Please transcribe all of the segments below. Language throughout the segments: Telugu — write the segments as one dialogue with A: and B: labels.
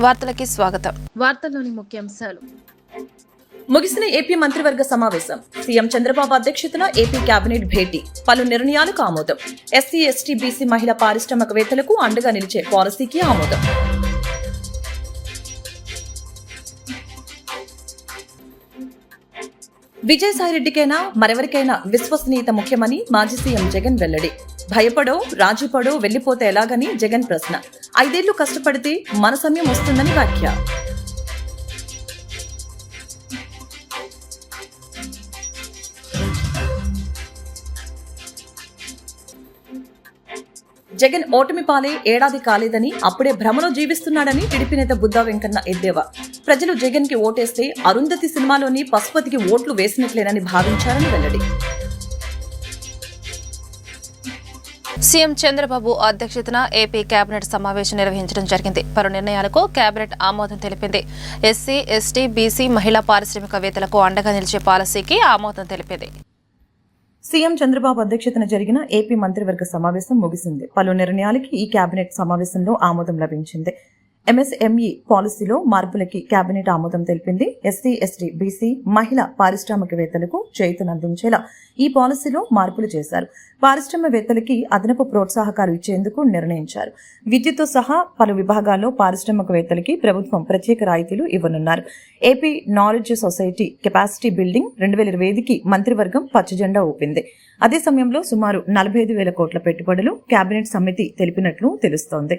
A: వార్తలకి స్వాగతం. వార్తల్లోని ముఖ్యాంశాలు.
B: ముగిసిన ఏపీ మంత్రివర్గ సమావేశం. సీఎం చంద్రబాబు అధ్యక్షతన ఏపీ కేబినెట్ భేటీ. పలు నిర్ణయాలకు ఆమోదం. ఎస్సీ, ఎస్టీ, బీసీ మహిళా పారిశ్రామికవేత్తలకు అండగా నిలిచే పాలసీకి ఆమోదం. విజయసాయిరెడ్డికైనా మరెవరికైనా విశ్వసనీయత ముఖ్యమని మాజీ సీఎం జగన్ వెల్లడి. భయపడో రాజీపడో వెళ్లిపోతే ఎలాగని జగన్ ప్రశ్న. 5 ఏళ్లు కష్టపడితే మన సమయం వస్తుందని వ్యాఖ్య. జగన్ ఓటమి పాలే ఏడాది కాలేదని, అప్పుడే భ్రమలో జీవిస్తున్నాడని టీడీపీ నేత బుద్దా వెంకన్న ఎద్దేవా. ప్రజలు జగన్ కి ఓటేస్తే అరుంధతి సినిమాలోని పశుపతికి ఓట్లు వేసినట్లేనని భావించారని వెల్లడి.
A: సీఎం చంద్రబాబు అధ్యక్షతన ఏపీ కేబినెట్ సమావేశం నిర్వహించడం జరిగింది. పలు నిర్ణయాలకు కేబినెట్ ఆమోదం తెలిపింది. ఎస్సీ, ఎస్టీ, బీసీ మహిళా పారిశ్రామికవేత్తలకు అండగా నిలిచే పాలసీకి ఆమోదం తెలిపింది.
B: సీఎం చంద్రబాబు అధ్యక్షతన జరిగిన ఏపీ మంత్రివర్గ సమావేశం ముగిసింది. పలు నిర్ణయాలకి ఈ కేబినెట్ సమావేశంలో ఆమోదం లభించింది. ఎంఎస్ఎంఈ పాలసీలో మార్పులకి కేబినెట్ ఆమోదం తెలిపింది. ఎస్సీ, ఎస్టీ, బీసీ మహిళా పారిశ్రామికవేత్తలకు చేయూతనందించేలా ఈ పాలసీలో మార్పులు చేశారు. పారిశ్రామికవేత్తలకి అదనపు ప్రోత్సాహకాలు ఇచ్చేందుకు నిర్ణయించారు. విద్యుత్తో సహా పలు విభాగాల్లో పారిశ్రామికవేత్తలకి ప్రభుత్వం ప్రత్యేక రాయితీలు ఇవ్వనున్నారు. AP knowledge society capacity building 2025కి మంత్రివర్గం పచ్చజెండా ఊపింది. అదే సమయంలో సుమారు 45,000 కోట్ల పెట్టుబడులు కేబినెట్ సమితి తెలిపినట్లు తెలుస్తోంది.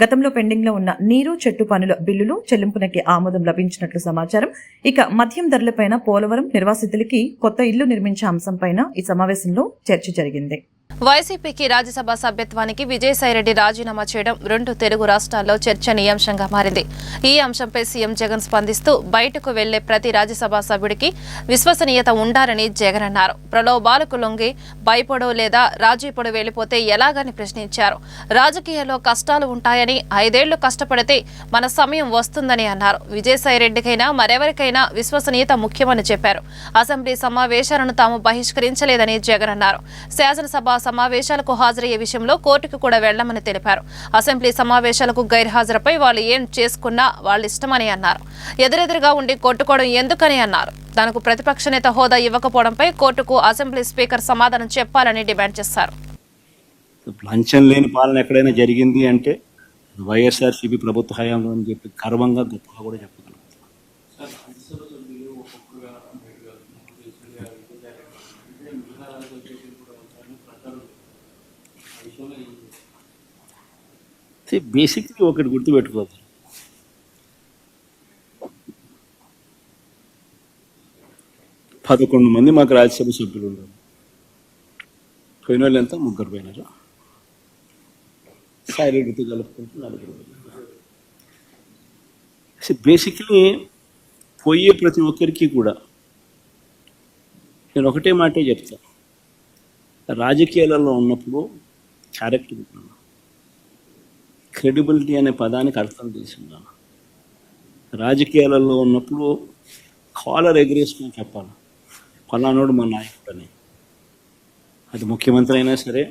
B: గతంలో పెండింగ్ లో ఉన్న నీరు, చెట్టు పనుల బిల్లులు చెల్లింపునకి ఆమోదం లభించినట్లు సమాచారం. ఇక మద్యం ధరలపైన పోలవరం నిర్వాసితులకి కొత్త ఇల్లు నిర్మించే అంశంపైన ఈ సమావేశంలో చర్చ జరిగింది.
A: వైసీపీకి రాజ్యసభ సభ్యత్వానికి విజయసాయిరెడ్డి రాజీనామా చేయడం 2 తెలుగు రాష్ట్రాల్లో చర్చనీయాంశంగా మారింది. ఈ అంశంపై సీఎం జగన్ స్పందిస్తూ బయటకు వెళ్లే ప్రతి రాజ్యసభ సభ్యుడికి విశ్వసనీయత ఉండాలని జగన్ అన్నారు. ప్రలోభాలకు లొంగి భయపడో లేదా రాజీపడు వెళ్లిపోతే ఎలాగని ప్రశ్నించారు. రాజకీయాల్లో కష్టాలు ఉంటాయని, 5 ఏళ్లు కష్టపడితే మన సమయం వస్తుందని అన్నారు. విజయసాయిరెడ్డికైనా మరెవరికైనా విశ్వసనీయత ముఖ్యమని చెప్పారు. అసెంబ్లీ సమావేశాలను తాము బహిష్కరించలేదని జగన్ అన్నారు. శాసనసభ సమావేశాలకు హాజరయ్యే విషయంలో కోర్టుకు కూడా వెళ్లమని తెలిపారు. అసెంబ్లీ సమావేశాలకు గైర్హాజరుపై వాళ్ళు ఏం చేసుకున్నా వాళ్ళ ఇష్టమని అన్నారు. ఎదురెదురుగా ఉండి కొట్టుకోవడం ఎందుకని అన్నారు. తనకు ప్రతిపక్ష నేత హోదా ఇవ్వకపోవడంపై కోర్టుకు అసెంబ్లీ స్పీకర్ సమాధానం చెప్పాలని డిమాండ్ చేశారు.
C: లంచం లేని పాలన ఎక్కడైనా జరిగింది అంటే వైఎస్ఆర్సీపీ ప్రభుత్వ హయాంలో అని చెప్పి గర్వంగా గొప్పగా కూడా చెప్పగలం. బేసిక్లీ ఒకటి గుర్తుపెట్టుకోవాలి, పదకొండు మంది మాకు రాజ్యసభ సభ్యులు ఉన్నారు. పోయిన వాళ్ళు ఎంత? 3 పోయినారు. సాయిరెడ్డితో కలుపుకుంటూ 4 పోయినారు. బేసిక్లీ పోయే ప్రతి ఒక్కరికి కూడా నేను ఒకటే మాటే చెప్తా, రాజకీయాలలో ఉన్నప్పుడు క్యారెక్టర్ ఉన్నాను, క్రెడిబిలిటీ అనే పదానికి అర్థం తెలిసిందాను. రాజకీయాలలో ఉన్నప్పుడు కాలర్ ఎగరేసుకుని చెప్పాలి, ఫలానాడు మా నాయకుడు అని. అది ముఖ్యమంత్రి అయినా సరే,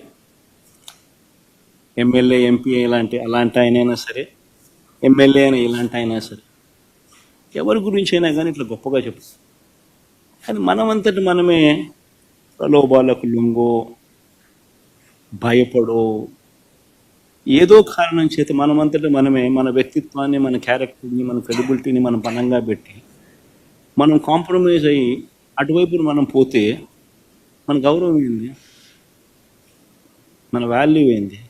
C: ఎమ్మెల్యే, ఎంపీ అలాంటి ఆయనైనా సరే, ఎమ్మెల్యే అయినా ఇలాంటి అయినా సరే, ఎవరి గురించి అయినా కానీ ఇట్లా గొప్పగా చెప్తాం. కానీ మనమంతటి మనమే ప్రలోభాలకు లొంగో, భయపడో, ఏదో కారణం చేత మనమంతటి మనమే మన వ్యక్తిత్వాన్ని, మన క్యారెక్టర్ని, మన క్రెడిబిలిటీని మనం బలంగా పెట్టి మనం కాంప్రమైజ్ అయ్యి అటువైపు మనం పోతే మన గౌరవం ఏంది, మన వాల్యూ ఏంది,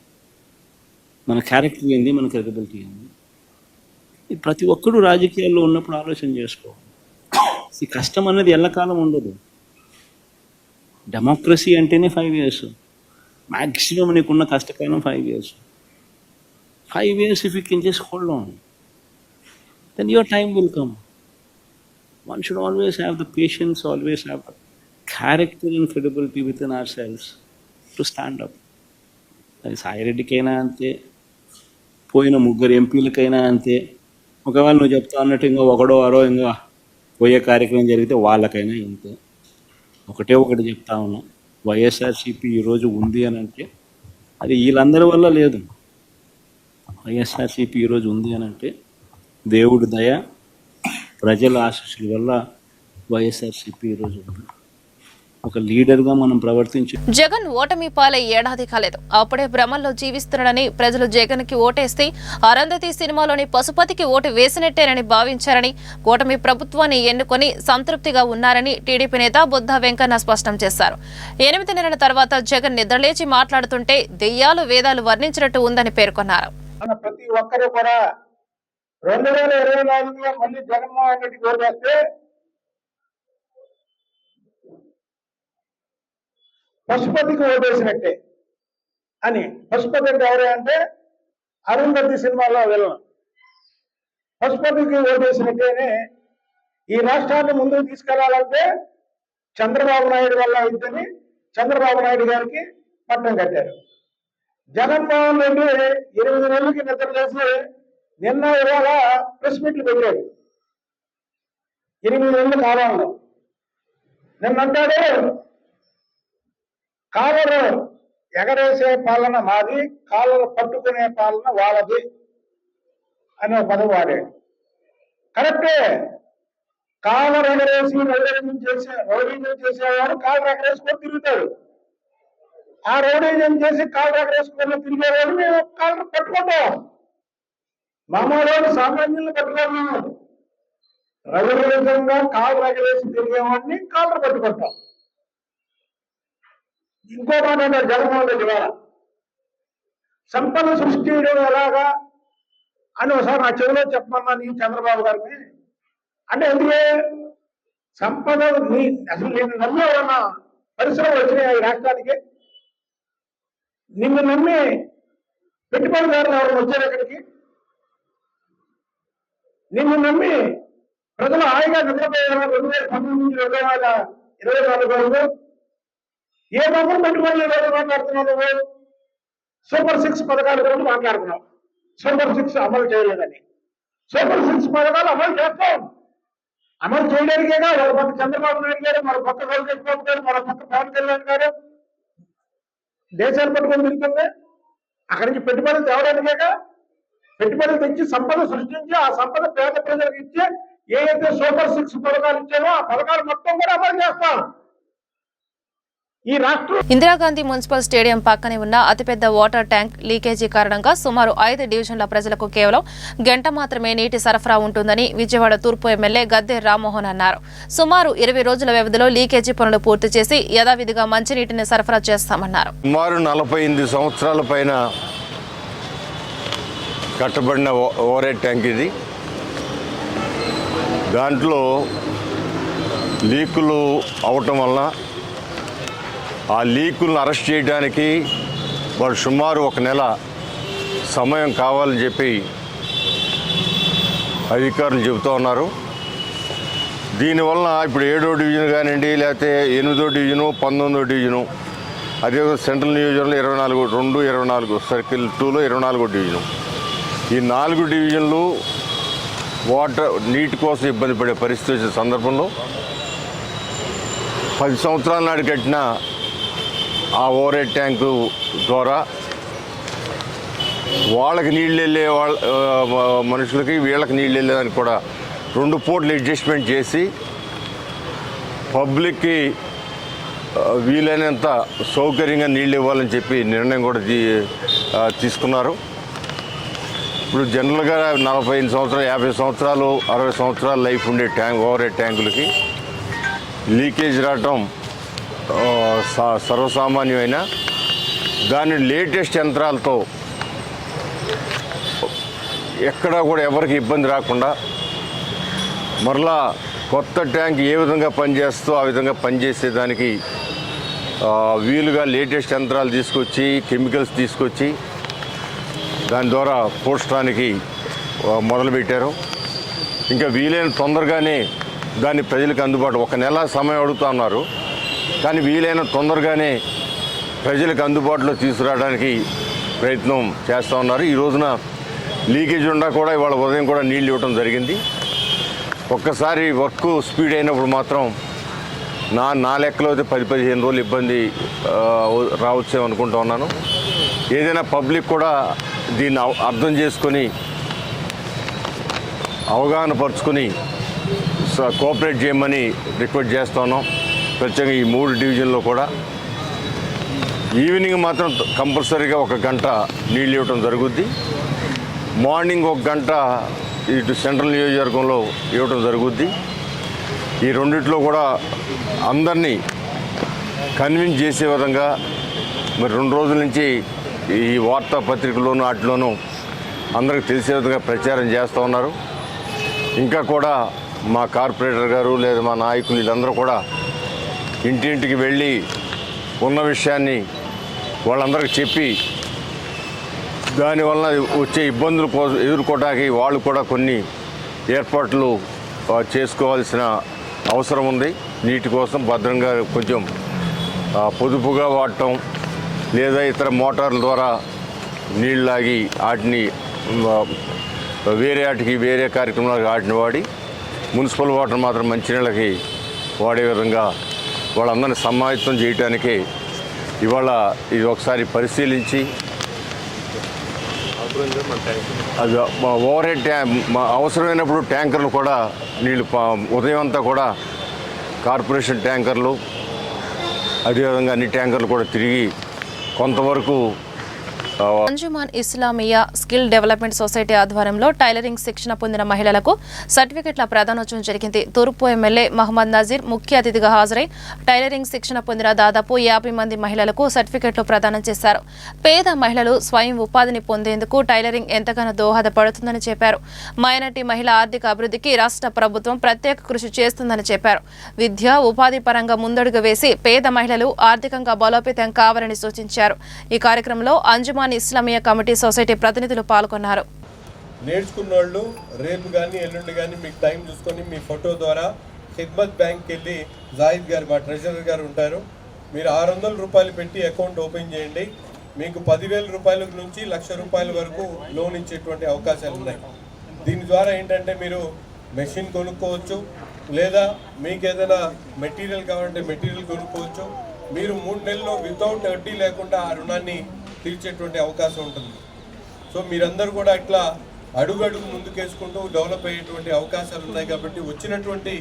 C: మన క్యారెక్టర్ ఏంది, మన క్రెడిబిలిటీ ఏంది? ఇది ప్రతి ఒక్కరూ రాజకీయాల్లో ఉన్నప్పుడు ఆలోచన చేసుకోవాలి. ఈ కష్టం అన్నది ఎల్లకాలం ఉండదు. డెమోక్రసీ అంటేనే 5 years. మ్యాక్సిమం నీకున్న కష్టకాలం 5 years. 5 years if you can just hold on, then your time will come. One should always have the patience, always have the character and credibility within ourselves to stand up. అది సాయిరెడ్డికైనా అంతే, పోయిన 3 ఎంపీలకైనా అంతే. ఒకవేళ నువ్వు చెప్తా అన్నట్టు ఇంకా ఒకడో అరో ఇంకా పోయే కార్యక్రమం జరిగితే వాళ్ళకైనా ఇంతే. ఒకటి చెప్తా ఉన్నా, వైఎస్ఆర్సీపీ ఈరోజు ఉంది అని అంటే అది వీళ్ళందరి వల్ల లేదు. వైఎస్ఆర్సీపీ ఈరోజు ఉంది అని అంటే దేవుడి దయ, ప్రజల ఆశీస్సుల వల్ల వైఎస్ఆర్సీపీ ఈరోజు ఒక లీడర్గా మనం ప్రవర్తించి.
A: జగన్ ఓటమి పాలై ఏడాది కాలేదు, అప్పుడే భ్రమల్లో జీవిస్తున్నాడని, ప్రజలు జగన్ కి ఓటేస్తే అరుంధతి సినిమాలోని పశుపతికి ఓటు వేసినట్టేనని భావించారని, కూటమి ప్రభుత్వాన్ని ఎన్నుకొని సంతృప్తిగా ఉన్నారని టీడీపీ నేత బుద్ధా వెంకన్న స్పష్టం చేశారు. 8 నెలల తర్వాత జగన్ నిద్రలేచి మాట్లాడుతుంటే దెయ్యాలు వేదాలు వర్ణించినట్టు ఉందని పేర్కొన్నారు.
D: ప్రతి ఒక్కరు కూడా 2024లో మళ్ళీ జగన్మోహన్ రెడ్డికి ఓటేస్తే పశుపతికి ఓటేసినట్టే అని. పశుపతి అంటే ఎవరు అంటే అరుంధతి సినిమాలో వెళ్ళను. పశుపతికి ఓటేసినట్టేనే ఈ రాష్ట్రాన్ని ముందుకు తీసుకెళ్లాలంటే చంద్రబాబు నాయుడు వల్ల అయిద్దని చంద్రబాబు నాయుడు గారికి పట్టం కట్టారు. జగన్మోహన్ రెడ్డి 8 నెలలకి నిద్ర చేసి నిన్న ఇవాళ ప్రెస్ మీట్లు పెట్టాడు. 8 నెలల కాలంలో నిన్నంటాడు కాలరు ఎగరేసే పాలన మాది, కాలరు పట్టుకునే పాలన వాళ్ళది అని ఒక పదం వాడాడు. కరెక్టే. కాలరు ఎగరేసి రౌడీజం చేసేవాడు కాలరు ఎగరేసుకొని తిరుగుతాడు. ఆ రౌడీజం చేసి కాలరు ఎగరేసుకొని తిరిగేవాడు మేము కాలరు పట్టుకుంటాం. మామూలు సామాన్యులను పట్టుకోము. రౌడీజంగా కాలరు ఎగరేసి తిరిగేవాడిని కాలరు పట్టుకుంటాం. ఇంకో మాట అంటారు జగన్మోహన్ రెడ్డి గారు, సంపద సృష్టించడం ఎలాగా అని ఒకసారి నా చెవిలో చెప్పమన్నా నీ చంద్రబాబు గారిని. అంటే ఎందుకే సంపద అసలు నేను నమ్మే ఉన్న పరిశ్రమలు వచ్చినాయి ఈ రాష్ట్రానికి. నిన్ను నమ్మి పెట్టుబడిదారులు ఎవరు వచ్చారు ఇక్కడికి? నిన్ను నమ్మి ప్రజలు హాయిగా నిద్రపోయారు 2019 నుంచి 2024 వరకు. ఏ డబ్బులు పెట్టుబడులు మాట్లాడుతున్నావు నువ్వు? సూపర్ 6 పథకాల గురించి మాట్లాడుతున్నావు. సూపర్ 6 అమలు చేయలేదని. సూపర్ 6 పథకాలు అమలు చేస్తాం. అమలు చేయడానికేగా ఒక పక్క చంద్రబాబు నాయుడు గారు, మరో పక్క లోకేష్ బాబు గారు, మరో పక్క పవన్ కళ్యాణ్ గారు దేశాలు పట్టుకొని తిరుగుతుంది. అక్కడి నుంచి పెట్టుబడులు తేవడానికేగా. పెట్టుబడులు తెచ్చి సంపద సృష్టించి ఆ సంపద పేద ప్రజలకు ఇచ్చి ఏదైతే సూపర్ 6 పథకాలు ఇచ్చామో ఆ పథకాలు మొత్తం కూడా అమలు చేస్తాం.
A: ఇందిరాగాంధీ మున్సిపల్ స్టేడియం పక్కనే ఉన్న అతిపెద్ద వాటర్ ట్యాంక్ లీకేజీ కారణంగా సుమారు 5 డివిజన్ల ప్రజలకు కేవలం గంట మాత్రమే నీటి సరఫరా ఉంటుందని విజయవాడ తూర్పు ఎమ్మెల్యే గద్దె రామ్మోహన్ అన్నారు. సుమారు 20 రోజుల వ్యవధిలో లీకేజీ పనులు పూర్తి చేసి యథావిధిగా మంచినీటిని సరఫరా చేస్తామన్నారు.
E: సుమారు 48 సంవత్సరాల పైన కట్టబడిన ఓవర్ ట్యాంక్ ఇది. దాంట్లో లీకులు అవటం వల్ల ఆ లీకులను అరెస్ట్ చేయడానికి వాళ్ళు సుమారు 1 నెల సమయం కావాలని చెప్పి అధికారులు చెబుతూ ఉన్నారు. దీనివల్ల ఇప్పుడు 7వ డివిజన్ కానివ్వండి, లేకపోతే 8వ డివిజను, 19వ డివిజను, అదే సెంట్రల్ నియోజకవర్గంలో 24 సర్కిల్ 2లో 24వ డివిజను, ఈ 4 డివిజన్లు నీటి కోసం ఇబ్బంది పడే పరిస్థితి వచ్చిన సందర్భంలో 10 సంవత్సరాల నాడు కట్టిన ఆ ఓవర్ హెడ్ ట్యాంకు ద్వారా వాళ్ళకి నీళ్ళు వెళ్ళే మనుషులకి వీళ్ళకి నీళ్ళు వెళ్ళేదానికి కూడా 2 పూటలు అడ్జస్ట్మెంట్ చేసి పబ్లిక్కి వీలైనంత సౌకర్యంగా నీళ్ళు ఇవ్వాలని చెప్పి నిర్ణయం కూడా తీసుకున్నారు. ఇప్పుడు జనరల్గా 45 సంవత్సరాలు, 50 సంవత్సరాలు, 60 సంవత్సరాలు లైఫ్ ఉండే ఓవర్ హెడ్ ట్యాంకులకి లీకేజ్ రావటం సర్వసామాన్యమైన దాని లేటెస్ట్ యంత్రాలతో ఎక్కడా కూడా ఎవరికి ఇబ్బంది రాకుండా మరలా కొత్త ట్యాంక్ ఏ విధంగా పనిచేస్తుందో ఆ విధంగా పనిచేసేదానికి వీలుగా లేటెస్ట్ యంత్రాలు తీసుకొచ్చి కెమికల్స్ తీసుకొచ్చి దాని ద్వారా పోషడానికి మొదలుపెట్టారు. ఇంకా వీలైన తొందరగానే దాన్ని ప్రజలకు అందుబాటు 1 నెల సమయం అడుగుతూ ఉన్నారు, కానీ వీలైన తొందరగానే ప్రజలకు అందుబాటులో తీసుకురావడానికి ప్రయత్నం చేస్తూ ఉన్నారు. ఈ రోజున లీకేజ్ ఉండా కూడా ఇవాళ ఉదయం కూడా నీళ్ళు ఇవ్వడం జరిగింది. ఒక్కసారి వర్క్ స్పీడ్ అయినప్పుడు మాత్రం నా లెక్కలో అయితే 10-15 రోజులు ఇబ్బంది రావచ్చేమో అనుకుంటూ ఉన్నాను. ఏదైనా పబ్లిక్ కూడా దీన్ని అర్థం చేసుకొని అవగాహన పరుచుకొని కోఆపరేట్ చేయమని రిక్వెస్ట్ చేస్తున్నాం. ప్రత్యేకంగా ఈ 3 డివిజన్లో కూడా ఈవినింగ్ మాత్రం కంపల్సరీగా 1 గంట నీళ్ళు ఇవ్వటం జరుగుద్ది. మార్నింగ్ 1 గంట ఇటు సెంట్రల్ నియోజకవర్గంలో ఇవ్వటం జరుగుద్ది. ఈ రెండిట్లో కూడా అందరినీ కన్విన్స్ చేసే విధంగా మరి 2 రోజుల నుంచి ఈ వార్తాపత్రికల్లోనూ వాటిలోనూ అందరికి తెలిసే విధంగా ప్రచారం చేస్తూ ఉన్నారు. ఇంకా కూడా మా కార్పొరేటర్ గారు లేదా మా నాయకులు వీళ్ళందరూ కూడా ఇంటింటికి వెళ్ళి ఉన్న విషయాన్ని వాళ్ళందరికీ చెప్పి దానివల్ల వచ్చే ఇబ్బందులు ఎదుర్కోవడానికి వాళ్ళు కూడా కొన్ని ఏర్పాట్లు చేసుకోవాల్సిన అవసరం ఉంది. నీటి కోసం భద్రంగా కొంచెం పొదుపుగా వాడటం లేదా ఇతర మోటార్ల ద్వారా నీళ్ళు లాగి వాటిని వేరే కార్యక్రమాలకు వాటిని వాడి మున్సిపల్ వాటర్ మాత్రం మంచినీళ్ళకి వాడే విధంగా వాళ్ళందరినీ సమాయత్తం చేయటానికి ఇవాళ ఇది ఒకసారి పరిశీలించి అది ఓవర్ హెడ్ అవసరమైనప్పుడు ట్యాంకర్లు కూడా నీళ్ళు ఉదయం అంతా కూడా కార్పొరేషన్ ట్యాంకర్లు అదేవిధంగా అన్ని ట్యాంకర్లు కూడా తిరిగి కొంతవరకు
A: Anjuman Islamia skill development society ఆధ్వర్యంలో టైలరింగ్ శిక్షణ పొందిన మహిళలకు సర్టిఫికెట్ల ప్రదానోత్సవం జరిగింది. తూర్పు ఎమ్మెల్యే మహమ్మద్ నజీర్ ముఖ్య అతిథిగా హాజరై టైలరింగ్ శిక్షణ పొందిన దాదాపు 50 మంది మహిళలకు సర్టిఫికెట్లు ప్రదానం చేశారు. పేద మహిళలు స్వయం ఉపాధిని పొందేందుకు టైలరింగ్ ఎంతగానో దోహదపడుతుందని చెప్పారు. మైనార్టీ మహిళ ఆర్థిక అభివృద్ధికి రాష్ట్ర ప్రభుత్వం ప్రత్యేక కృషి చేస్తుందని చెప్పారు. విద్య ఉపాధి పరంగా ముందడుగు వేసి పేద మహిళలు ఆర్థికంగా బలోపేతం కావాలని సూచించారు. ఈ కార్యక్రమంలో అంజుమాన్ ఇస్లామియా కమిటీ సొసైటీ ప్రతినిధులు పాల్గొన్నారు.
F: నేర్చుకున్నోళ్ళు రేపు కానీ ఎల్లుండి కానీ మీకు టైం చూసుకొని మీ ఫోటో ద్వారా ఖిద్మత్ బ్యాంక్కి వెళ్ళి జాహిద్ గారు మా ట్రెజరర్ గారు ఉంటారు. మీరు 600 రూపాయలు పెట్టి అకౌంట్ ఓపెన్ చేయండి. మీకు 10,000 రూపాయల నుంచి 1,00,000 రూపాయల వరకు లోన్ ఇచ్చేటువంటి అవకాశాలు ఉన్నాయి. దీని ద్వారా ఏంటంటే మీరు మెషిన్ కొనుక్కోవచ్చు, లేదా మీకు ఏదైనా మెటీరియల్ కావాలంటే మెటీరియల్ కొనుక్కోవచ్చు. మీరు 3 నెలల్లో వితౌట్ వడ్డీ లేకుండా ఆ రుణాన్ని తీర్చేటువంటి అవకాశం ఉంటుంది. సో మీరందరూ కూడా ఇట్లా అడుగడుగు ముందుకేసుకుంటూ డెవలప్ అయ్యేటువంటి అవకాశాలు ఉన్నాయి. కాబట్టి వచ్చినటువంటి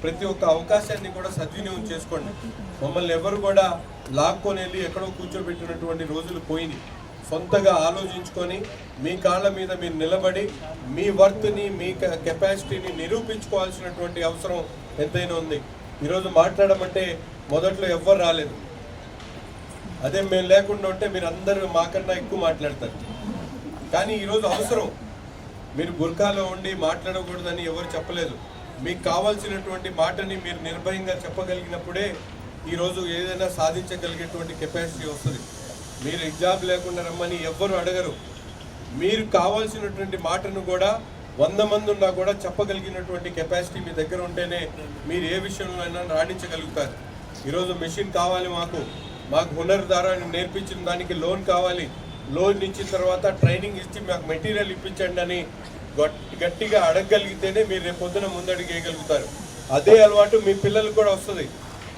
F: ప్రతి ఒక్క అవకాశాన్ని కూడా సద్వినియోగం చేసుకోండి. మమ్మల్ని ఎవరు కూడా లాక్కొని వెళ్ళి ఎక్కడో కూర్చోబెట్టినటువంటి రోజులు పోయినాయి. సొంతగా ఆలోచించుకొని మీ కాళ్ళ మీద మీరు నిలబడి మీ వర్త్ని మీ కెపాసిటీని నిరూపించుకోవాల్సినటువంటి అవసరం ఎంతైనా ఉంది. ఈరోజు మాట్లాడమంటే మొదట్లో ఎవ్వరు రాలేదు. అదే మేము లేకుండా ఉంటే మీరు అందరూ మాకన్నా ఎక్కువ మాట్లాడతారు. కానీ ఈరోజు అవసరం. మీరు బుర్కాలో ఉండి మాట్లాడకూడదని ఎవరు చెప్పలేదు. మీకు కావాల్సినటువంటి మాటని మీరు నిర్భయంగా చెప్పగలిగినప్పుడే ఈరోజు ఏదైనా సాధించగలిగేటువంటి కెపాసిటీ వస్తుంది. మీరు ఎగ్జామ్ లేకుండా రమ్మని ఎవ్వరు అడగరు. మీరు కావాల్సినటువంటి మాటను కూడా 100 మంది ఉన్నా కూడా చెప్పగలిగినటువంటి కెపాసిటీ మీ దగ్గర ఉంటేనే మీరు ఏ విషయంలో అయినా రాణించగలుగుతారు. ఈరోజు మెషిన్ కావాలి, మాకు హునర్ ద్వారా నేర్పించిన దానికి లోన్ కావాలి, లోన్ ఇచ్చిన తర్వాత ట్రైనింగ్ ఇచ్చి మాకు మెటీరియల్ ఇప్పించండి అని గట్టిగా అడగగలిగితేనే మీరు రేపు పొద్దున ముందడుగు వేయగలుగుతారు. అదే అలవాటు మీ పిల్లలకు కూడా వస్తుంది.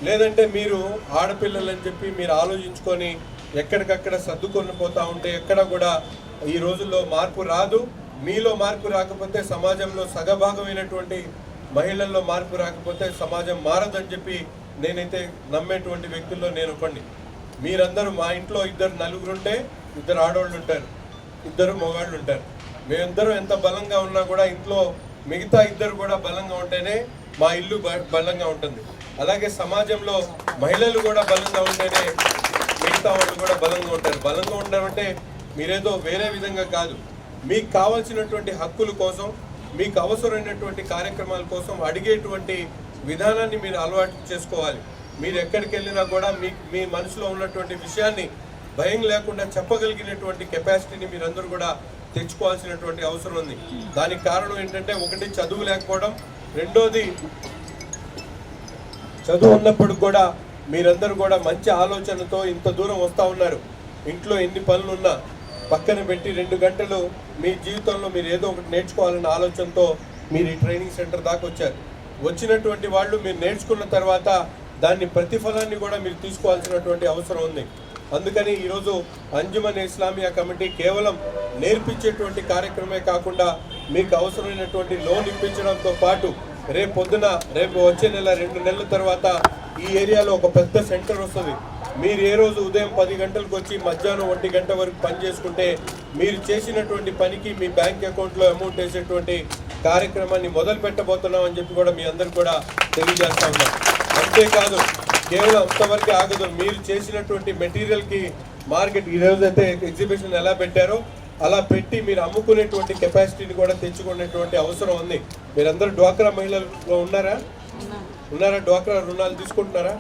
F: లేదంటే మీరు ఆడపిల్లలు అని చెప్పి మీరు ఆలోచించుకొని ఎక్కడికక్కడ సర్దుకొని పోతూ ఉంటే ఎక్కడ కూడా ఈ రోజుల్లో మార్పు రాదు. మీలో మార్పు రాకపోతే సమాజంలో సగభాగమైనటువంటి మహిళల్లో మార్పు రాకపోతే సమాజం మారదని చెప్పి నేనైతే నమ్మేటువంటి వ్యక్తుల్లో నేను ఒకడిని. మీరందరూ మా ఇంట్లో 2 నలుగురు ఉంటే 2 ఆడవాళ్ళు ఉంటారు, 2 మగవాళ్ళు ఉంటారు. మేమిద్దరం ఎంత బలంగా ఉన్నా కూడా ఇంట్లో మిగతా 2 కూడా బలంగా ఉంటేనే మా ఇల్లు బలంగా ఉంటుంది. అలాగే సమాజంలో మహిళలు కూడా బలంగా ఉంటేనే మిగతా వాళ్ళు కూడా బలంగా ఉంటారు. బలంగా ఉండమంటే మీరేదో వేరే విధంగా కాదు, మీకు కావాల్సినటువంటి హక్కుల కోసం, మీకు అవసరమైనటువంటి కార్యక్రమాల కోసం అడిగేటువంటి విధానాన్ని మీరు అలవాటు చేసుకోవాలి. మీరు ఎక్కడికి వెళ్ళినా కూడా మీ మనసులో ఉన్నటువంటి విషయాన్ని భయం లేకుండా చెప్పగలిగినటువంటి కెపాసిటీని మీరందరూ కూడా తెచ్చుకోవాల్సినటువంటి అవసరం ఉంది. దానికి కారణం ఏంటంటే, ఒకటి చదువు లేకపోవడం, రెండోది చదువు ఉన్నప్పుడు కూడా మీరందరూ కూడా మంచి ఆలోచనతో ఇంత దూరం వస్తూ ఉన్నారు. ఇంట్లో ఎన్ని పనులున్నా పక్కన పెట్టి 2 గంటలు మీ జీవితంలో మీరు ఏదో ఒకటి నేర్చుకోవాలన్న ఆలోచనతో మీరు ఈ ట్రైనింగ్ సెంటర్ దాకా వచ్చారు. వచ్చినటువంటి వాళ్ళు మీరు నేర్చుకున్న తర్వాత దాన్ని ప్రతిఫలాన్ని కూడా మీరు తీసుకోవాల్సినటువంటి అవసరం ఉంది. అందుకని ఈరోజు అంజుమన్ ఇస్లామియా కమిటీ కేవలం నేర్పించేటువంటి కార్యక్రమే కాకుండా మీకు అవసరమైనటువంటి లోన్ ఇప్పించడంతో పాటు రేపు వచ్చే నెల 2 నెలల తర్వాత ఈ ఏరియాలో ఒక పెద్ద సెంటర్ వస్తుంది. మీరు ఏ రోజు ఉదయం 10 గంటలకు వచ్చి మధ్యాహ్నం 1 గంట వరకు పని చేసుకుంటే మీరు చేసినటువంటి పనికి మీ బ్యాంక్ అకౌంట్లో అమౌంట్ వేసేటువంటి కార్యక్రమాన్ని మొదలు పెట్టబోతున్నామని చెప్పి కూడా మీ అందరు కూడా తెలియజేస్తా ఉన్నాం. అంతేకాదు కేవలం అంతవరకు ఆగదు, మీరు చేసినటువంటి మెటీరియల్కి మార్కెట్ ఈరోజైతే ఎగ్జిబిషన్ ఎలా పెట్టారో అలా పెట్టి మీరు అమ్ముకునేటువంటి కెపాసిటీని కూడా తెచ్చుకునేటువంటి అవసరం ఉంది. మీరందరూ డ్వాక్రా మహిళల్లో ఉన్నారా? డ్వాక్రా రుణాలు తీసుకుంటున్నారా?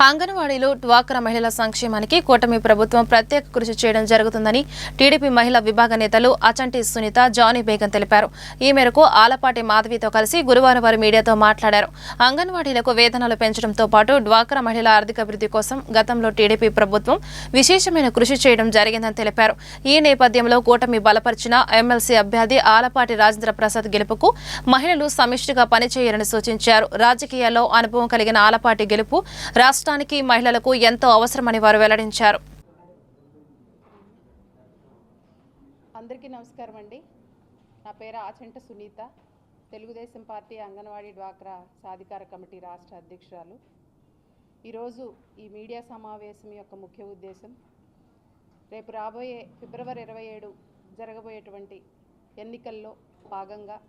A: అంగన్వాడీలు డ్వాక్రా మహిళల సంక్షేమానికి కూటమి ప్రభుత్వం ప్రత్యేక కృషి చేయడం జరుగుతుందని టీడీపీ మహిళా విభాగ నేతలు అచంటి సునీత, జానీ బేగం తెలిపారు. ఈ మేరకు ఆలపాటి మాధవితో కలిసి గురువారం వారు మీడియాతో మాట్లాడారు. అంగన్వాడీలకు వేతనాలు పెంచడంతో పాటు డ్వాక్రా మహిళల ఆర్థికాభివృద్ధి కోసం గతంలో టీడీపీ ప్రభుత్వం విశేషమైన కృషి చేయడం జరిగిందని తెలిపారు. ఈ నేపథ్యంలో కూటమి బలపరిచిన ఎమ్మెల్సీ అభ్యర్థి ఆలపాటి రాజేంద్ర ప్రసాద్ గెలుపుకు మహిళలు సమిష్టిగా పనిచేయాలని సూచించారు. రాజకీయాల్లో అనుభవం కలిగిన ఆలపాటి గెలుపు రాష్ట్రానికి మహిళలకు ఎంతో అవసరమని వారు వెల్లడించారు.
G: అందరికీ నమస్కారం అండి. నా పేరు ఆచంటి సునీత, తెలుగుదేశం పార్టీ అంగన్వాడీ డ్వాక్రా సాధికార కమిటీ రాష్ట్ర అధ్యక్షురాలు. ఈరోజు ఈ మీడియా సమావేశం యొక్క ముఖ్య ఉద్దేశం రేపు రాబోయే ఫిబ్రవరి 27 జరగబోయేటువంటి ఎన్నికల్లో భాగంగా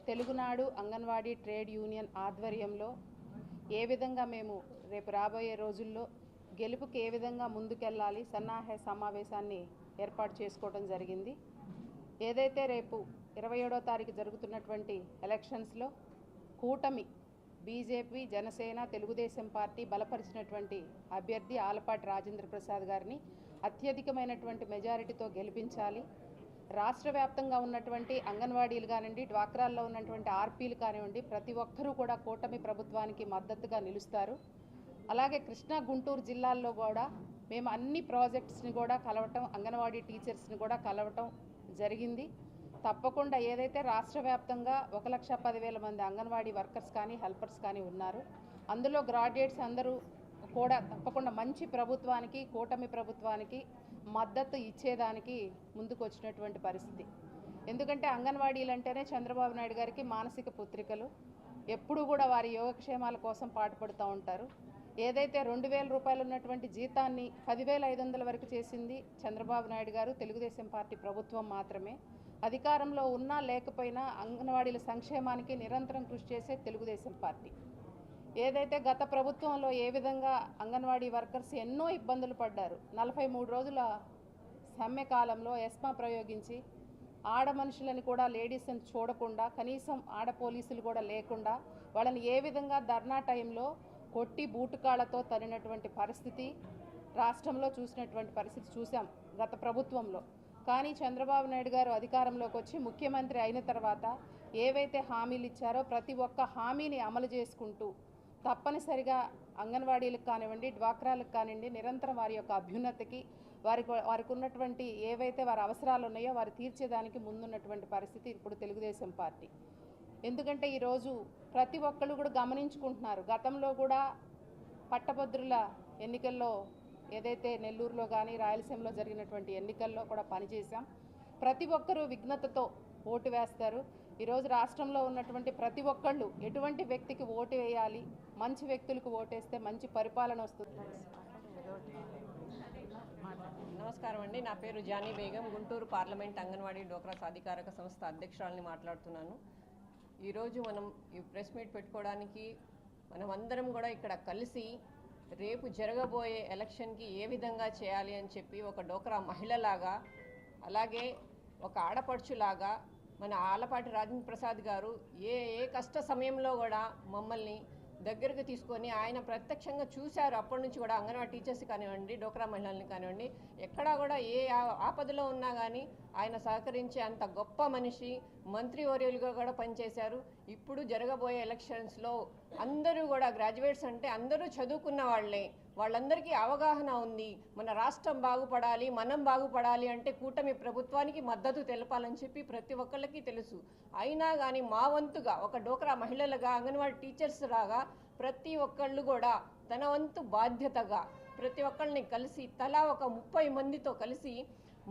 G: తెలుగునాడు అంగన్వాడీ ట్రేడ్ యూనియన్ ఆధ్వర్యంలో ఏ విధంగా మేము రేపు రాబోయే రోజుల్లో గెలుపుకి ఏ విధంగా ముందుకెళ్ళాలి సన్నాహ సమావేశాన్ని ఏర్పాటు చేసుకోవడం జరిగింది. ఏదైతే రేపు 27వ తారీఖు జరుగుతున్నటువంటి ఎలక్షన్స్లో కూటమి బీజేపీ, జనసేన, తెలుగుదేశం పార్టీ బలపరిచినటువంటి అభ్యర్థి ఆలపాటి రాజేంద్ర ప్రసాద్ గారిని అత్యధికమైనటువంటి మెజారిటీతో గెలిపించాలి. రాష్ట్ర వ్యాప్తంగా ఉన్నటువంటి అంగన్వాడీలు కానివ్వండి, డ్వాక్రాల్లో ఉన్నటువంటి ఆర్పీలు కానివ్వండి, ప్రతి ఒక్కరూ కూడా కూటమి ప్రభుత్వానికి మద్దతుగా నిలుస్తారు. అలాగే కృష్ణా, గుంటూరు జిల్లాల్లో కూడా మేము అన్ని ప్రాజెక్ట్స్ని కూడా కలవటం, అంగన్వాడీ టీచర్స్ని కూడా కలవటం జరిగింది. తప్పకుండా ఏదైతే రాష్ట్ర వ్యాప్తంగా 1,10,000 మంది అంగన్వాడీ వర్కర్స్ కానీ హెల్పర్స్ కానీ ఉన్నారు, అందులో గ్రాడ్యుయేట్స్ అందరూ కూడా తప్పకుండా మంచి ప్రభుత్వానికి, కూటమి ప్రభుత్వానికి మద్దతు ఇచ్చేదానికి ముందుకు వచ్చినటువంటి పరిస్థితి. ఎందుకంటే అంగన్వాడీలు అంటేనే చంద్రబాబు నాయుడు గారికి మానసిక పుత్రికలు. ఎప్పుడూ కూడా వారి యోగక్షేమాల కోసం పాటుపడుతూ ఉంటారు. ఏదైతే 2,000 రూపాయలు ఉన్నటువంటి జీతాన్ని 10,500 వరకు చేసింది చంద్రబాబు నాయుడు గారు, తెలుగుదేశం పార్టీ ప్రభుత్వం మాత్రమే. అధికారంలో ఉన్నా లేకపోయినా అంగన్వాడీల సంక్షేమానికి నిరంతరం కృషి చేసే తెలుగుదేశం పార్టీ. ఏదైతే గత ప్రభుత్వంలో ఏ విధంగా అంగన్వాడీ వర్కర్స్ ఎన్నో ఇబ్బందులు పడ్డారు, 43 రోజుల సమ్మె కాలంలో ఎస్మా ప్రయోగించి ఆడ మనుషులని కూడా లేడీస్ని చూడకుండా, కనీసం ఆడ పోలీసులు కూడా లేకుండా వాళ్ళని ఏ విధంగా ధర్నా టైంలో కొట్టి బూటుకాళ్లతో తరినటువంటి పరిస్థితి రాష్ట్రంలో చూసినటువంటి పరిస్థితి చూసాం గత ప్రభుత్వంలో. కానీ చంద్రబాబు నాయుడు గారు అధికారంలోకి వచ్చి ముఖ్యమంత్రి అయిన తర్వాత ఏవైతే హామీలు ఇచ్చారో ప్రతి ఒక్క హామీని అమలు చేసుకుంటూ తప్పనిసరిగా అంగన్వాడీలకు కానివ్వండి, డ్వాక్రాలకు కానివ్వండి, నిరంతరం వారి యొక్క అభ్యున్నతికి, వారికి ఉన్నటువంటి ఏవైతే వారి అవసరాలు ఉన్నాయో వారు తీర్చేదానికి ముందున్నటువంటి పరిస్థితి ఇప్పుడు తెలుగుదేశం పార్టీ. ఎందుకంటే ఈరోజు ప్రతి ఒక్కళ్ళు కూడా గమనించుకుంటున్నారు. గతంలో కూడా పట్టభద్రుల ఎన్నికల్లో ఏదైతే నెల్లూరులో కానీ రాయలసీమలో జరిగినటువంటి ఎన్నికల్లో కూడా పనిచేశాం. ప్రతి ఒక్కరూ విఘ్నతతో ఓటు వేస్తారు. ఈరోజు రాష్ట్రంలో ఉన్నటువంటి ప్రతి ఒక్కళ్ళు ఎటువంటి వ్యక్తికి ఓటు వేయాలి, మంచి వ్యక్తులకు ఓటేస్తే మంచి పరిపాలన వస్తుంది.
H: నమస్కారం అండి, నా పేరు జానీ బేగం, గుంటూరు పార్లమెంట్ అంగన్వాడీ డ్వాక్రా సాధికారక సంస్థ అధ్యక్షురాలని మాట్లాడుతున్నాను. ఈరోజు మనం ఈ ప్రెస్ మీట్ పెట్టుకోవడానికి మనం అందరం కూడా ఇక్కడ కలిసి రేపు జరగబోయే ఎలక్షన్కి ఏ విధంగా చేయాలి అని చెప్పి ఒక డ్వాక్రా మహిళలాగా, అలాగే ఒక ఆడపడుచులాగా మన ఆలపాటి రాజేంద్ర ప్రసాద్ గారు ఏ కష్ట సమయంలో కూడా మమ్మల్ని దగ్గరకు తీసుకొని ఆయన ప్రత్యక్షంగా చూశారు. అప్పటి నుంచి కూడా అంగన్వాడీ టీచర్స్ కానివ్వండి, డ్వాక్రా మహిళల్ని కానివ్వండి, ఎక్కడా కూడా ఏ ఆపదలో ఉన్నా కానీ ఆయన సహకరించే అంత గొప్ప మనిషి. మంత్రివర్యులుగా కూడా పనిచేశారు. ఇప్పుడు జరగబోయే ఎలక్షన్స్లో అందరూ కూడా గ్రాడ్యుయేట్స్ అంటే అందరూ చదువుకున్న వాళ్ళే, వాళ్ళందరికీ అవగాహన ఉంది. మన రాష్ట్రం బాగుపడాలి, మనం బాగుపడాలి అంటే కూటమి ప్రభుత్వానికి మద్దతు తెలపాలని చెప్పి ప్రతి ఒక్కళ్ళకి తెలుసు. అయినా కానీ మా వంతుగా ఒక డ్వాక్రా మహిళలుగా, అంగన్వాడీ టీచర్స్ లాగా ప్రతి ఒక్కళ్ళు కూడా తన వంతు బాధ్యతగా ప్రతి ఒక్కరిని కలిసి తలా ఒక 30 మందితో కలిసి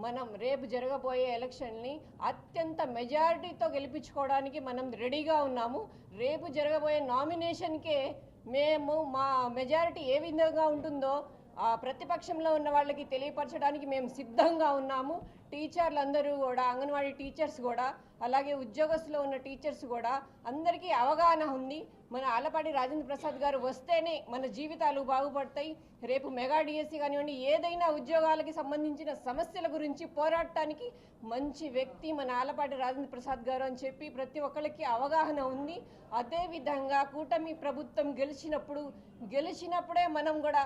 H: మనం రేపు జరగబోయే ఎలక్షన్ని అత్యంత మెజారిటీతో గెలిపించుకోవడానికి మనం రెడీగా ఉన్నాము. రేపు జరగబోయే నామినేషన్కే మేము మా మెజారిటీ ఏ విధంగా ఉంటుందో ఆ ప్రతిపక్షంలో ఉన్న వాళ్ళకి తెలియపరచడానికి మేము సిద్ధంగా ఉన్నాము. టీచర్లందరూ కూడా, అంగన్వాడీ టీచర్స్ కూడా, అలాగే ఉద్యోగస్తులో ఉన్న టీచర్స్ కూడా అందరికీ అవగాహన ఉంది. మన ఆలపాటి రాజేంద్ర ప్రసాద్ గారు వస్తేనే మన జీవితాలు బాగుపడతాయి. రేపు మెగా డిఎస్సి కానివ్వండి, ఏదైనా ఉద్యోగాలకి సంబంధించిన సమస్యల గురించి పోరాడటానికి మంచి వ్యక్తి మన ఆలపాటి రాజేంద్ర ప్రసాద్ గారు అని చెప్పి ప్రతి ఒక్కరికి అవగాహన ఉంది. అదేవిధంగా కూటమి ప్రభుత్వం గెలిచినప్పుడే మనం కూడా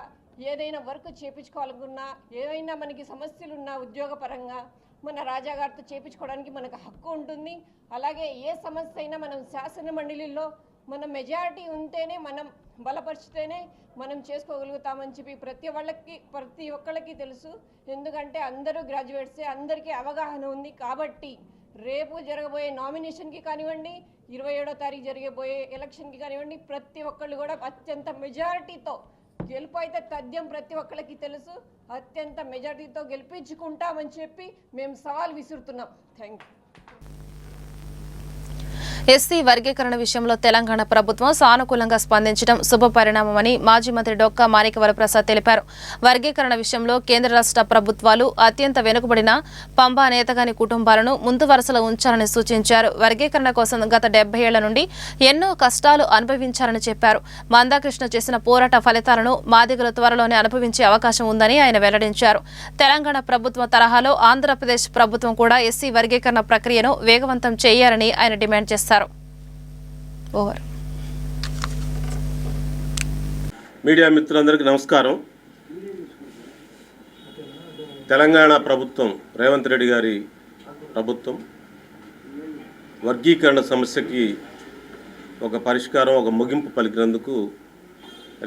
H: ఏదైనా వర్క్ చేయించుకోవాలనుకున్నా, ఏదైనా మనకి సమస్యలున్నా ఉద్యోగపరంగా మన రాజా గారితో చేయించుకోవడానికి మనకు హక్కు ఉంటుంది. అలాగే ఏ సమస్య అయినా మనం శాసన మండలిలో మన మెజారిటీ ఉంటేనే, మనం బలపరిచితేనే మనం చేసుకోగలుగుతామని చెప్పి ప్రతి ఒక్కళ్ళకి తెలుసు. ఎందుకంటే అందరూ గ్రాడ్యుయేట్సే, అందరికీ అవగాహన ఉంది. కాబట్టి రేపు జరగబోయే నామినేషన్కి కానివ్వండి, 27వ తారీఖు జరగబోయే ఎలక్షన్కి కానివ్వండి, ప్రతి ఒక్కళ్ళు కూడా అత్యంత మెజారిటీతో గెలుపు అయితే తథ్యం ప్రతి ఒక్కరికి తెలుసు. అత్యంత మెజారిటీతో గెలిపించుకుంటామని చెప్పి మేము సవాల్ విసురుతున్నాం. Thank you.
A: ఎస్సీ వర్గీకరణ విషయంలో తెలంగాణ ప్రభుత్వం సానుకూలంగా స్పందించడం శుభ పరిణామమని మాజీ మంత్రి డొక్కా మాణిక్యవరప్రసాద్ తెలిపారు. వర్గీకరణ విషయంలో కేంద్ర రాష్ట్ర ప్రభుత్వాలు అత్యంత వెనుకబడిన పంబా నేతగాని కుటుంబాలను ముందు వరుసలో ఉంచాలని సూచించారు. వర్గీకరణ కోసం గత 70 ఏళ్ల నుండి ఎన్నో కష్టాలు అనుభవించాలని చెప్పారు. మందాకృష్ణ చేసిన పోరాట ఫలితాలను మాదిగలు త్వరలోనే అనుభవించే అవకాశం ఉందని ఆయన వెల్లడించారు. తెలంగాణ ప్రభుత్వం తరహాలో ఆంధ్రప్రదేశ్ ప్రభుత్వం కూడా ఎస్సీ వర్గీకరణ ప్రక్రియను వేగవంతం చేయాలని ఆయన డిమాండ్ చేశారు.
I: మీడియా మిత్రులందరికీ నమస్కారం. తెలంగాణ ప్రభుత్వం, రేవంత్ రెడ్డి గారి ప్రభుత్వం వర్గీకరణ సమస్యకి ఒక పరిష్కారం, ఒక ముగింపు పలికినందుకు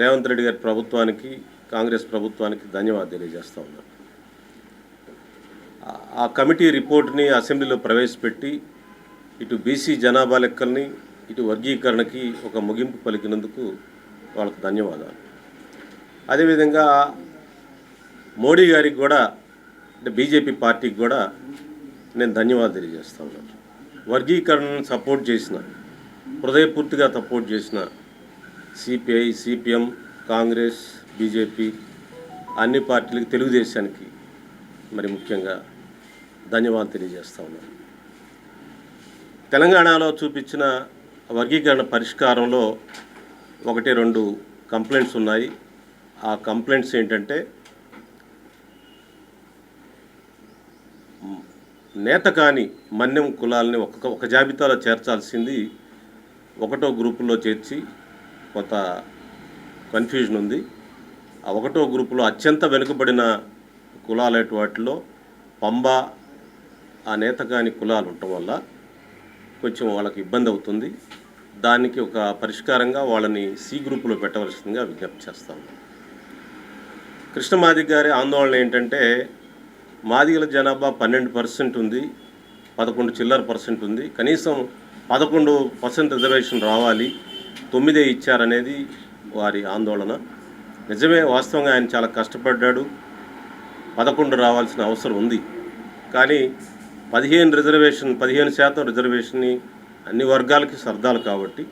I: రేవంత్ రెడ్డి గారి ప్రభుత్వానికి, కాంగ్రెస్ ప్రభుత్వానికి ధన్యవాదాలు తెలియజేస్తా ఉన్నాను. ఆ కమిటీ రిపోర్ట్ని అసెంబ్లీలో ప్రవేశపెట్టి ఇటు బీసీ జనాభా లెక్కల్ని, ఇటు వర్గీకరణకి ఒక ముగింపు పలికినందుకు వాళ్ళకు ధన్యవాదాలు. అదేవిధంగా మోడీ గారికి కూడా, అంటే బీజేపీ పార్టీకి కూడా నేను ధన్యవాదాలు తెలియజేస్తా ఉన్నాను. వర్గీకరణను సపోర్ట్ చేసిన, హృదయపూర్తిగా సపోర్ట్ చేసిన సిపిఐ, సిపిఎం, కాంగ్రెస్, బీజేపీ అన్ని పార్టీలకి, తెలుగుదేశానికి మరి ముఖ్యంగా ధన్యవాదాలు తెలియజేస్తా ఉన్నాను. తెలంగాణలో చూపించిన వర్గీకరణ పరిష్కారంలో 1-2 కంప్లైంట్స్ ఉన్నాయి. ఆ కంప్లైంట్స్ ఏంటంటే, నేత కాని మన్యం కులాలని ఒక జాబితాలో చేర్చాల్సింది 1వ గ్రూపులో చేర్చి కొంత కన్ఫ్యూజన్ ఉంది. ఆ 1వ గ్రూపులో అత్యంత వెనుకబడిన కులాలైన వాటిలో పంబా, ఆ నేత కాని కులాలు ఉండటం వల్ల కొంచెం వాళ్ళకి ఇబ్బంది అవుతుంది. దానికి ఒక పరిష్కారంగా వాళ్ళని సి గ్రూపులో పెట్టవలసిందిగా విజ్ఞప్తి చేస్తాము. కృష్ణమాదిగ గారి ఆందోళన ఏంటంటే, మాదిగల జనాభా 12% ఉంది, 11 చిల్లర % ఉంది, కనీసం 11% రిజర్వేషన్ రావాలి, 9 ఇచ్చారనేది వారి ఆందోళన. నిజమే, వాస్తవంగా ఆయన చాలా కష్టపడ్డాడు, 11 రావాల్సిన అవసరం ఉంది. కానీ 15% రిజర్వేషన్ని అన్ని వర్గాలకి సర్దాలు కాబట్టి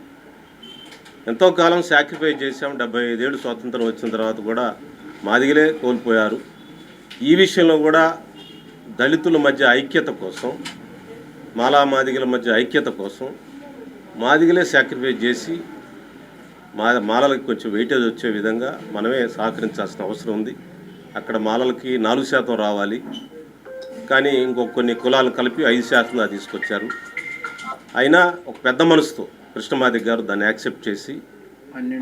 I: ఎంతో కాలం సాక్రిఫైస్ చేశాం. 75 ఏళ్ళు స్వాతంత్రం వచ్చిన తర్వాత కూడా మాదిగలే కోల్పోయారు. ఈ విషయంలో కూడా దళితుల మధ్య ఐక్యత కోసం, మాదిగల మధ్య ఐక్యత కోసం మాదిగలే సాక్రిఫైస్ చేసి మాలలకి కొంచెం వెయిటేజ్ వచ్చే విధంగా మనమే సహకరించాల్సిన అవసరం ఉంది. అక్కడ మాలలకి 4% రావాలి, కానీ కొన్ని కులాలు కలిపి 5% తీసుకొచ్చారు. అయినా ఒక పెద్ద మనసుతో కృష్ణమాదిగ గారు దాన్ని యాక్సెప్ట్ చేసి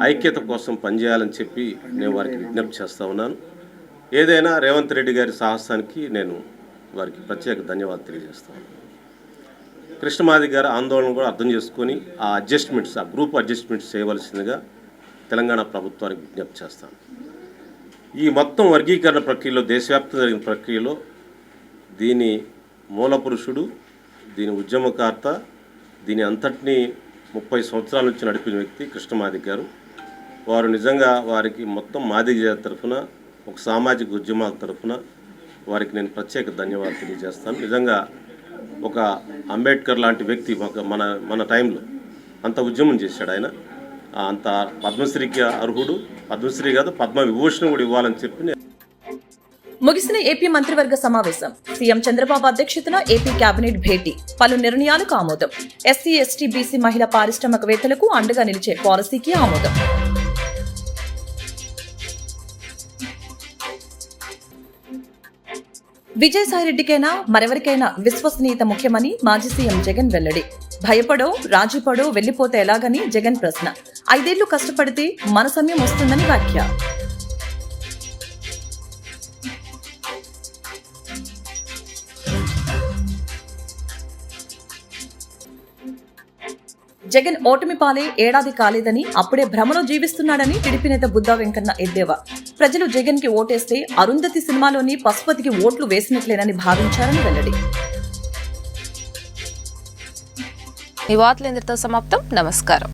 I: ఐక్యత కోసం పనిచేయాలని చెప్పి నేను వారికి విజ్ఞప్తి చేస్తూ ఉన్నాను. ఏదైనా రేవంత్ రెడ్డి గారి సాహసానికి నేను వారికి ప్రత్యేక ధన్యవాదాలు తెలియజేస్తాను. కృష్ణమాదిగ గారి ఆందోళన కూడా అర్థం చేసుకొని ఆ గ్రూప్ అడ్జస్ట్మెంట్స్ చేయవలసిందిగా తెలంగాణ ప్రభుత్వానికి విజ్ఞప్తి చేస్తాను. ఈ మొత్తం వర్గీకరణ ప్రక్రియలో, దేశవ్యాప్తంగా జరిగిన ప్రక్రియలో దీని మూల పురుషుడు, దీని ఉద్యమకర్త, దీని అంతటినీ 30 సంవత్సరాల నుంచి నడిపిన వ్యక్తి కృష్ణమాదిగ గారు. వారు నిజంగా వారికి మొత్తం మాదిగ జాతి తరఫున ఒక సామాజిక ఉద్యమాల తరఫున వారికి నేను ప్రత్యేక ధన్యవాదాలు తెలియజేస్తాను. నిజంగా ఒక అంబేద్కర్ లాంటి వ్యక్తి మన టైంలో అంత ఉద్యమం చేశాడు. ఆయన అంత పద్మశ్రీకి అర్హుడు. పద్మశ్రీ కాదు, పద్మ విభూషణ్ కూడా ఇవ్వాలని చెప్పి.
B: ముగిసిన ఏపీ మంత్రివర్గ సమావేశం. సీఎం చంద్రబాబు అధ్యక్షతన ఏపీ కేబినెట్ భేటీ. పలు నిర్ణయాలకు ఆమోదం. ఎస్సీ, ఎస్టీ, బీసీ మహిళా పారిశ్రామికవేత్తలకు అండగా నిలిచే పాలసీకి ఆమోదం. విజయసాయిరెడ్డికైనా మరెవరికైనా విశ్వసనీయత ముఖ్యమని మాజీ సీఎం జగన్ వెల్లడి. భయపడో రాజీపడో వెళ్లిపోతే ఎలాగని జగన్ ప్రశ్న. 5 ఏళ్లు కష్టపడితే మన సమయం వస్తుందని వ్యాఖ్య. జగన్ ఓటమి పాలే ఏడాది కాలేదని, అప్పుడే భ్రమలో జీవిస్తున్నాడని టీడీపీ నేత బుద్దా వెంకన్న ఎద్దేవా. ప్రజలు జగన్ కి ఓటేస్తే అరుంధతి సినిమాలోని పశుపతికి ఓట్లు వేసినట్లేనని భావించారని వెల్లడి.
A: ఈ వార్తలు ఇంతటితో సమాప్తం. నమస్కారం.